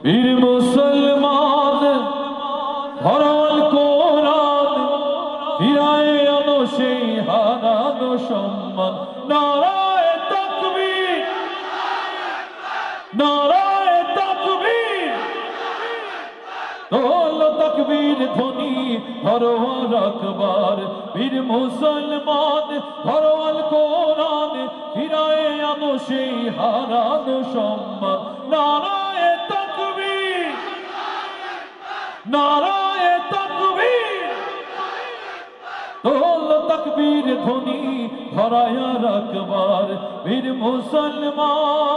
বীর মুসলমান ধরাল কোরআন ফিরায়ে আনো সেই হারানো সম্মান। নারায়ে তাকবীর, নারায়ে তাকবীর, তোলো তাকবীর ধ্বনি ধরো আকবার। বীর মুসলমান ধরাল কোরআন ফিরায়ে আনো সেই হারানো সম্মান। নারায়ে তাকবীর, নারায়ে তাকবীর, তোলো তাকবীর ধ্বনি ধরায়া আকবার। বীর মুসলমান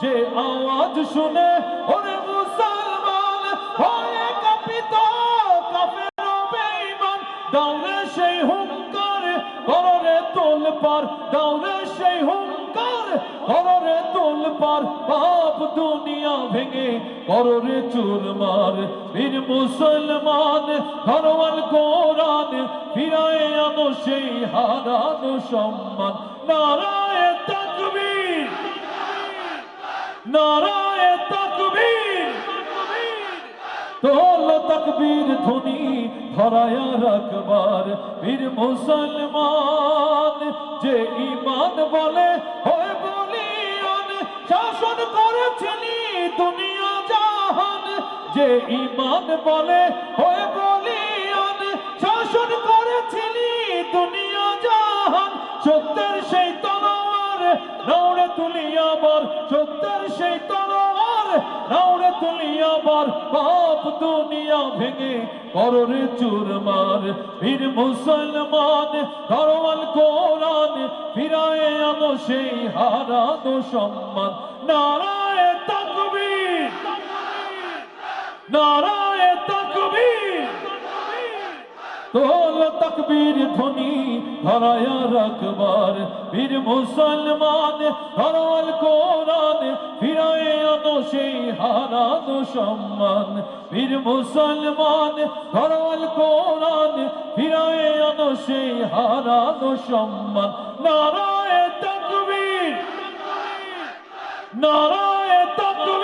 যে আওয়াজ শুনে ওরে মুসলমান ভয়ে কাঁপিত কাফের ও বেঈমান। দাওরে সেই হুঙ্কার কররে তোলপার, দাওরে সেই হুঙ্কার কররে তোলপার। পাপ দুনিয়া ভেঙে কররে চুরমার। বীর মুসলমান ধরওয়াল কোরআন ফিরায়ে আনো সেই হারানো সম্মান। নারায়ে তাকবীর, নারায়ে তাকবীর, তোলো তাকবীর ধ্বনি ধরায়া আকবার। বীর মুসলমান যে ঈমান বলে হয় বলিয়ান শাসন করেছিলি দুনিয়া জাহান। যে ঈমান বলে হয় বলিয়ান শাসন করেছিলি দুনিয়া জাহান। সত্যের সেই তলোয়ার নাওরে তুলিয়া বর, সত্যের সেই তলোয়ার নাওরে তুলিয়া বর। পাপ দুনিয়া ভেঙে কররে চুরমার। বীর মুসলমান ধরওয়াল কোরআন ফিরায়ে আনো সেই হারানো সম্মান। নারায়ে তাকবীর, নারায়ে তাকবীর, তোলো তাকবীর ধ্বনি ধরায়া আকবার। বীর মুসলমান ধরওয়াল কোরআন ফিরায়ে আনো সেই হারানো সম্মান। বীর মুসলমান ধরওয়াল কোরআন ফিরায়ে আনো সেই হারানো সম্মান। নারায়ে তাকবীর, নারায়ে তাকবীর।